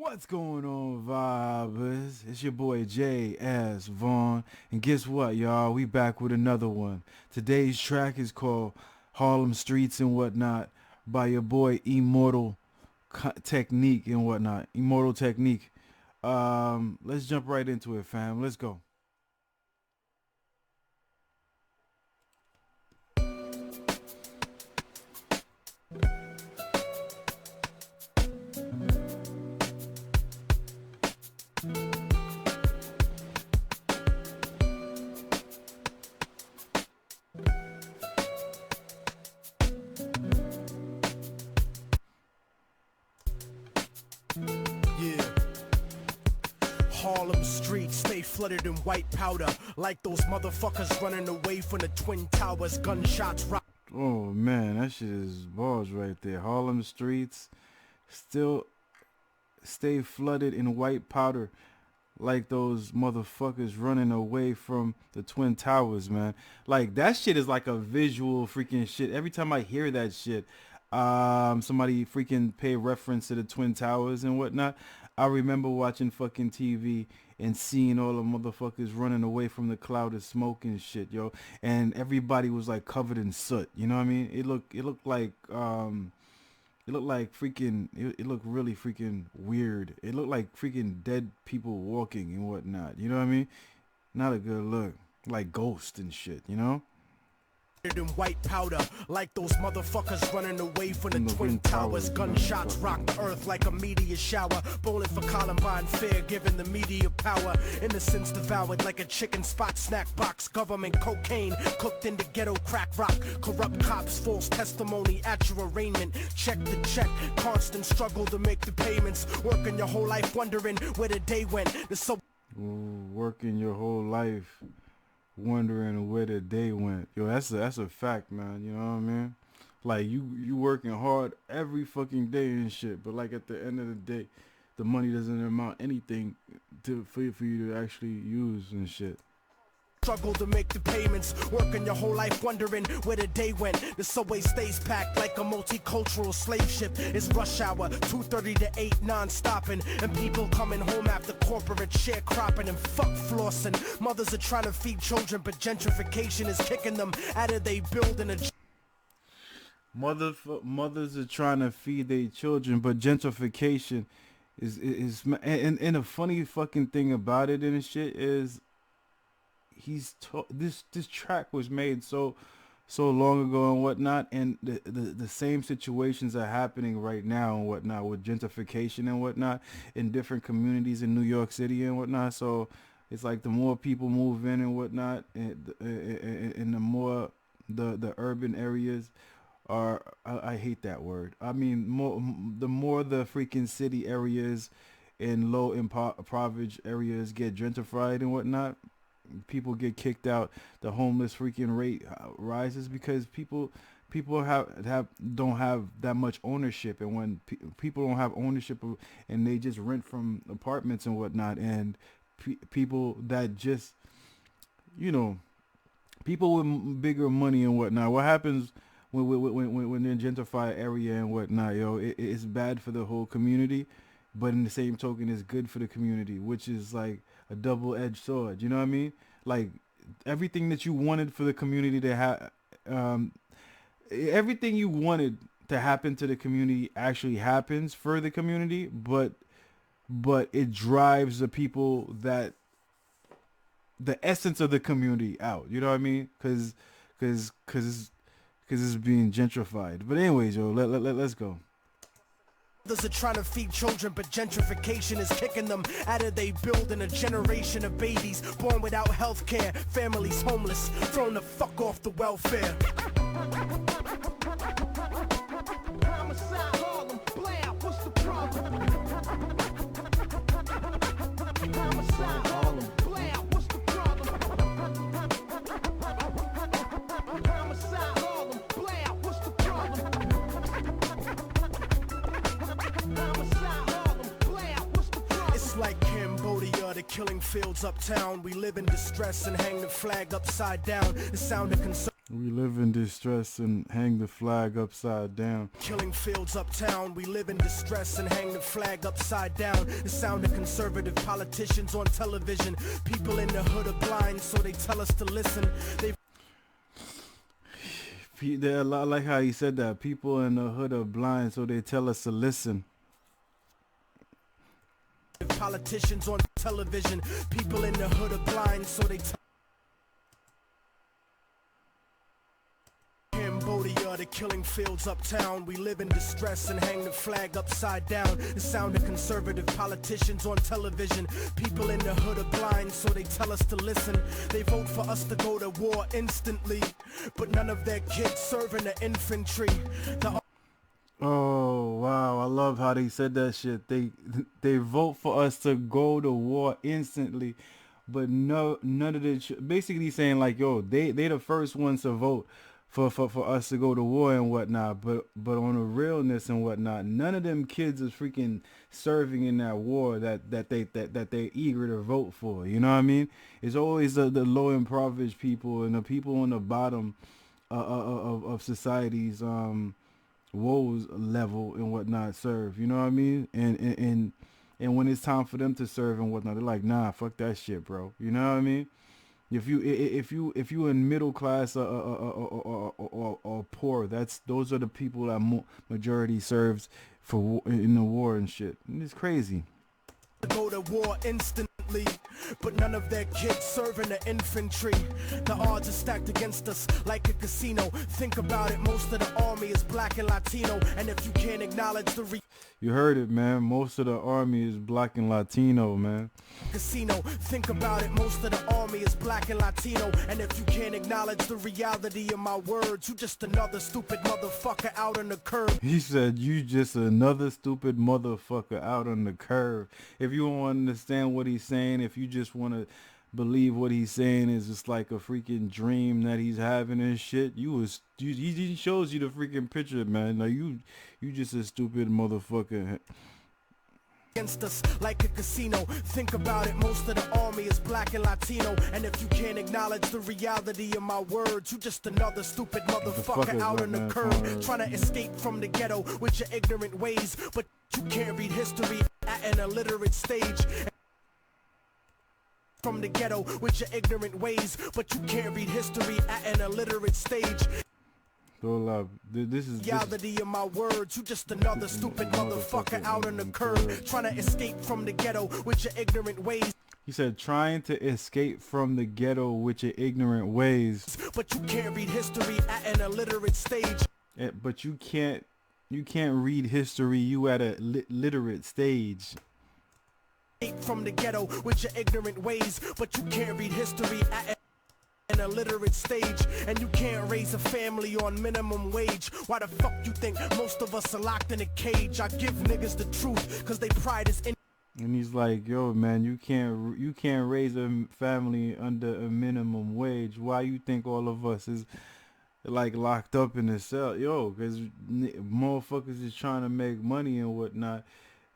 What's going on, vibers? It's your boy J.S. Vaughn, and guess what, y'all? We back with another one. Today's track is called Harlem Streets and Whatnot by your boy Immortal Technique and whatnot. Immortal Technique. Let's jump right into it, fam. Let's go. Yeah. Harlem streets stay flooded in white powder, like those motherfuckers running away from the Twin Towers. Gunshots rock. Oh man, that shit is balls right there. Harlem streets still stay flooded in white powder like those motherfuckers running away from the Twin Towers, man. Like that shit is like a visual freaking shit. Every time I hear that shit, somebody freaking pay reference to the Twin Towers and whatnot. I remember watching fucking TV and seeing all the motherfuckers running away from the cloud of smoke and shit, yo. And everybody was like covered in soot. You know what I mean? It looked like freaking it looked really freaking weird. It looked like freaking dead people walking and whatnot. You know what I mean? Not a good look. Like ghosts and shit, you know? In white powder, like those motherfuckers running away from the Twin Towers. Gunshots rock the earth like a meteor shower. Bowling for Columbine, fair giving the media power. Innocence devoured like a chicken spot snack box. Government cocaine cooked into ghetto crack rock. Corrupt cops, false testimony at your arraignment. Check the check, constant struggle to make the payments. Working your whole life wondering where the day went. Working your whole life wondering where the day went. Yo, that's a fact, man. You know what I mean? Like you working hard every fucking day and shit, but like at the end of the day, the money doesn't amount anything for you to actually use and shit. Struggle to make the payments, working your whole life wondering where the day went. The subway stays packed like a multicultural slave ship. It's rush hour, 2:30 to 8, non-stopping. And people coming home after corporate sharecroppin' and fuck flossin'. Mothers are trying to feed children, but gentrification is kicking them out of they building. Mothers are trying to feed their children, but gentrification is and the funny fucking thing about it and shit is this track was made so long ago and whatnot, and the same situations are happening right now and whatnot with gentrification and whatnot in different communities in New York City and whatnot. So it's like the more people move in and whatnot, and the more the urban areas are, I hate that word. I mean, the more the freaking city areas and low impoverished areas get gentrified and whatnot, people get kicked out. The homeless freaking rate rises because people don't have that much ownership, and when people don't have ownership and they just rent from apartments and whatnot, and people that just, you know, people with bigger money and whatnot, what happens when they're in gentrified area and whatnot, yo, it's bad for the whole community, but in the same token it's good for the community, which is like a double-edged sword. You know what I mean? Like everything that you wanted for the community to have, everything you wanted to happen to the community actually happens for the community, but it drives the people that the essence of the community out. You know what I mean? Because it's being gentrified. But anyways, yo, let's go. Others are trying to feed children, but gentrification is kicking them out of they building. A generation of babies born without health care, families homeless, thrown the fuck off the welfare. Homicide, Harlem, blam, what's the problem? Homicide, Harlem, blam, what's the problem? Homicide, Harlem, blam, what's the problem? It's like Cambodia, the killing fields uptown. We live in distress and hang the flag upside down. The sound of concern. We live in distress and hang the flag upside down. Killing fields uptown, we live in distress and hang the flag upside down. The sound of conservative politicians on television. People in the hood are blind, so they tell us to listen. I like how he said that. People in the hood are blind, so they tell us to listen. Politicians on television. People in the hood are blind, so they Cambodia, the killing fields uptown. We live in distress and hang the flag upside down. The sound of conservative politicians on television. People in the hood are blind, so they tell us to listen. They vote for us to go to war instantly, but none of their kids serve in the infantry. Oh wow, I love how they said that shit. They vote for us to go to war instantly, but none of the basically saying like, yo, they the first ones to vote for us to go to war and whatnot, but on the realness and whatnot, none of them kids is freaking serving in that war that they're eager to vote for. You know what I mean? It's always the low impoverished people and the people on the bottom of society's woes level and whatnot serve. You know what I mean? And when it's time for them to serve and whatnot, they're like, nah, fuck that shit, bro. You know what I mean? If you in middle class or poor, those are the people that majority serves for in the war and shit. And it's crazy. Go to war instantly, but none of their kids serve in the infantry. The odds are stacked against us like a casino. Think about it, most of the army is black and Latino, and if you can't acknowledge the you heard it, man. Most of the army is black and Latino, man. Casino, think about it, most of the army is black and Latino, and if you can't acknowledge the reality of my words, you just another stupid motherfucker out on the curb. He said, you just another stupid motherfucker out on the curb. If you don't understand what he's saying, if you just want to believe what he's saying is just like a freaking dream that he's having and shit, he shows you the freaking picture, man. Like you just a stupid motherfucker. Against us like a casino. Think about it, most of the army is black and Latino, and if you can't acknowledge the reality of my words, you just another stupid motherfucker out on the curb, trying to escape from the ghetto with your ignorant ways, but you can't read history at an illiterate stage. From the ghetto with your ignorant ways, but you can't read history at an illiterate stage. This is reality of my words. You just another stupid motherfucker out on the curb, trying to escape from the ghetto with your ignorant ways. He said, trying to escape from the ghetto with your ignorant ways. But you can't read history at an illiterate stage. But you can't read history. You at a literate stage. From the ghetto with your ignorant ways, but you can't read history at an illiterate stage, and you can't raise a family on minimum wage. Why the fuck you think most of us are locked in a cage? I give niggas the truth, cause they pride is in. And he's like, yo, man, you can't raise a family under a minimum wage. Why you think all of us is like locked up in a cell? Yo, cause motherfuckers is trying to make money and whatnot,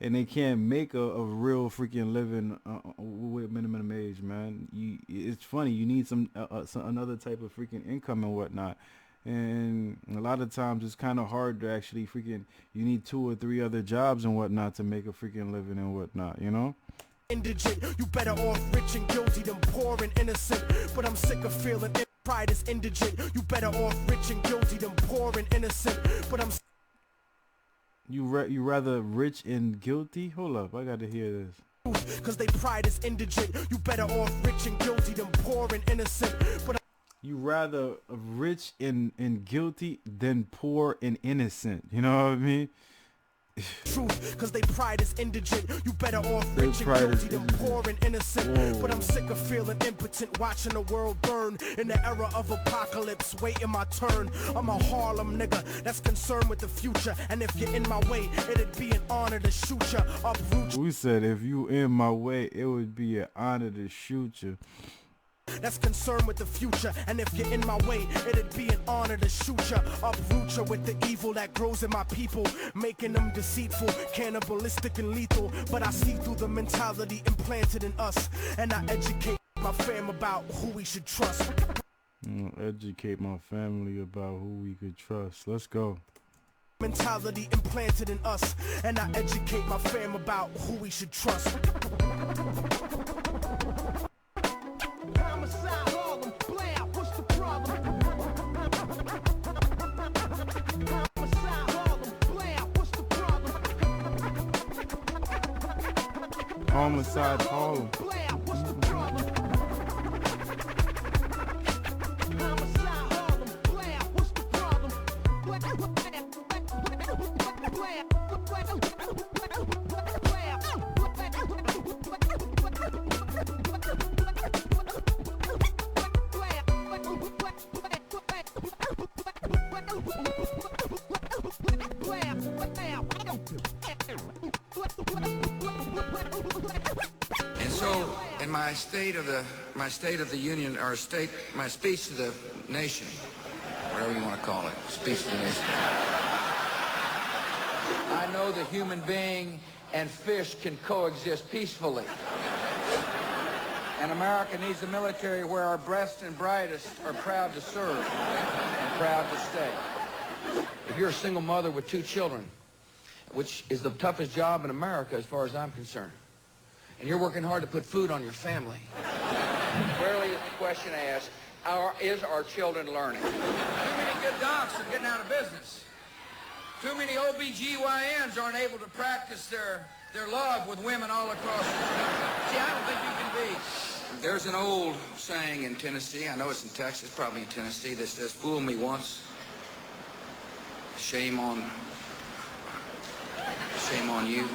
and they can't make a real freaking living with minimum age, man. It's funny. You need some another type of freaking income and whatnot. And a lot of times it's kind of hard to actually freaking, you need 2 or 3 other jobs and whatnot to make a freaking living and whatnot, you know? Indigent, you better off rich and guilty than poor and innocent. But I'm sick of feeling pride is indigent. You better off rich and guilty than poor and innocent. But I'm You rather rich and guilty? Hold up, I gotta hear this. Cause they pride is indigent. You better off rich and guilty than poor and innocent. But you rather rich and guilty than poor and innocent. You know what I mean? Truth, cause they pride is indigent. You better off rich and guilty than poor and innocent. Whoa. But I'm sick of feeling impotent, watching the world burn in the era of apocalypse, waiting my turn. I'm a Harlem nigga that's concerned with the future, and if you're in my way, it'd be an honor to shoot you, uproot you. We said if you in my way, it would be an honor to shoot you. That's concerned with the future, and if you're in my way, it'd be an honor to shoot ya, uproot ya with the evil that grows in my people, making them deceitful, cannibalistic and lethal. But I see through the mentality implanted in us, and I educate my fam about who we should trust. Educate my family about who we could trust. Let's go. Mentality implanted in us, and I educate my fam about who we should trust. Homicide, Harlem, blam, what's the problem? Homicide, Harlem, blam, what's the problem? Homicide Harlem. Blam, what's the problem? Homicide, Harlem, blam, what's the problem? And so, in my State of the Union, or my speech to the nation, whatever you want to call it, speech to the nation. I know the human being and fish can coexist peacefully. And America needs a military where our best and brightest are proud to serve and proud to stay. If you're a single mother with 2 children, which is the toughest job in America as far as I'm concerned, and you're working hard to put food on your family, rarely is the question asked, is our children learning? Too many good docs are getting out of business. Too many OBGYNs aren't able to practice their love with women all across the country. See, I don't think you can be. There's an old saying in Tennessee, I know it's in Texas, probably in Tennessee, that says, fool me once, shame on you.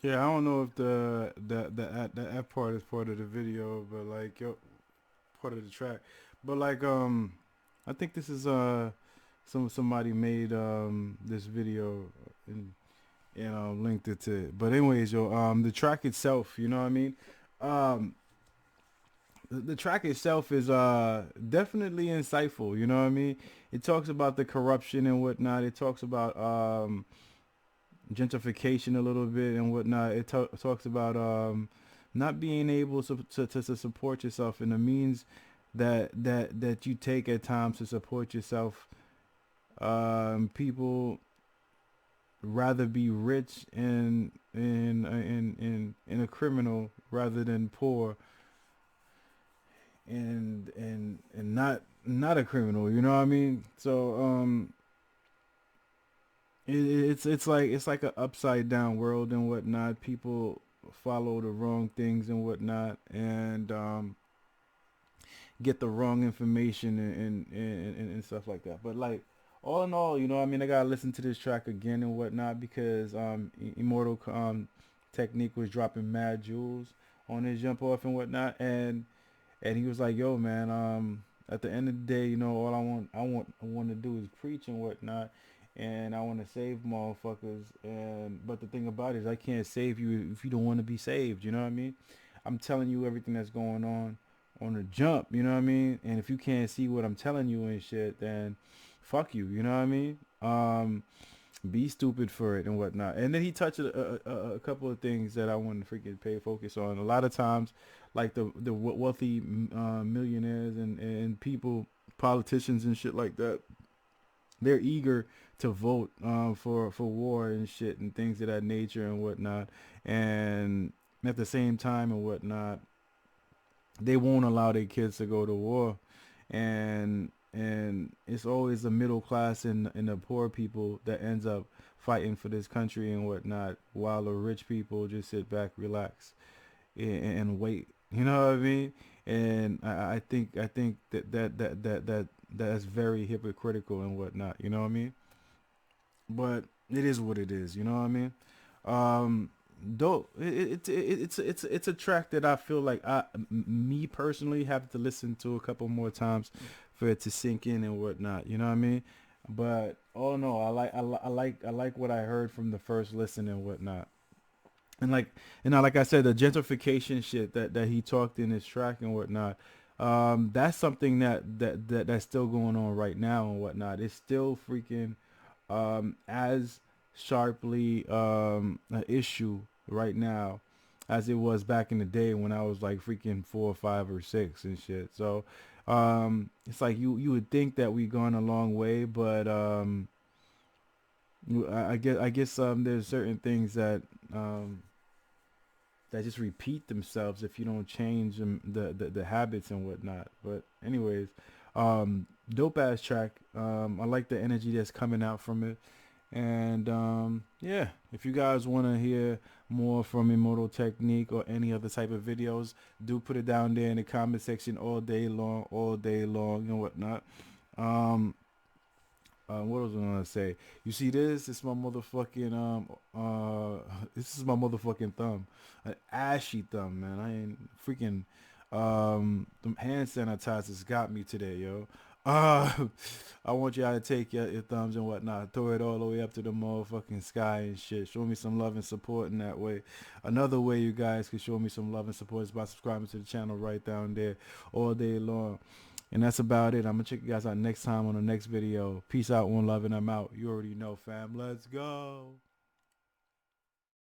Yeah, I don't know if that part is part of the video, but like part of the track. But like I think this is somebody made this video and linked it to it. But anyways, the track itself, you know what I mean? The track itself is definitely insightful, you know what I mean? It talks about the corruption and whatnot. It talks about gentrification a little bit and whatnot. It talks about not being able to support yourself and the means that you take at times to support yourself. People rather be rich and a criminal rather than poor and not a criminal, you know what I mean? So it's like a upside down world and whatnot. People follow the wrong things and whatnot, and get the wrong information and stuff like that. But like all in all, you know what I mean, I gotta listen to this track again and whatnot because Immortal Technique was dropping mad jewels on his jump off and whatnot, and he was like, yo man, at the end of the day, you know, all I want to do is preach and whatnot, and I want to save motherfuckers. But the thing about it is I can't save you if you don't want to be saved, you know what I mean? I'm telling you everything that's going on the jump, you know what I mean? And if you can't see what I'm telling you and shit, then fuck you, you know what I mean? Be stupid for it and whatnot. And then he touched a couple of things that I want to freaking pay focus on. A lot of times, like the wealthy millionaires and people, politicians and shit like that, they're eager to vote for war and shit and things of that nature and whatnot. And at the same time and whatnot, they won't allow their kids to go to war. And it's always the middle class and the poor people that ends up fighting for this country and whatnot, while the rich people just sit back, relax, and wait. You know what I mean? And I think that's very hypocritical and whatnot. You know what I mean? But it is what it is. You know what I mean? Though it's a track that I feel like me personally have to listen to a couple more times for it to sink in and whatnot, you know what I mean? But all in all, I like what I heard from the first listen and whatnot. And like I said, the gentrification shit that he talked in his track and whatnot, that's something that's still going on right now and whatnot. It's still freaking as sharply an issue right now as it was back in the day when I was like freaking 4 or 5 or 6 and shit. So it's like you would think that we gone a long way, but I guess there's certain things that just repeat themselves if you don't change them, the habits and whatnot. But anyways, dope ass track. I like the energy that's coming out from it. And yeah, if you guys want to hear more from Immortal Technique or any other type of videos, do put it down there in the comment section all day long and whatnot. Um, what was I gonna say? You see this? It's my motherfucking this is my motherfucking thumb, an ashy thumb, man. I ain't freaking the hand sanitizers got me today, yo. Uh, I want y'all to take your thumbs and whatnot, throw it all the way up to the motherfucking sky and shit. Show me some love and support in that way. Another way you guys can show me some love and support is by subscribing to the channel right down there all day long. And that's about it. I'm going to check you guys out next time on the next video. Peace out, one love, and I'm out. You already know, fam. Let's go.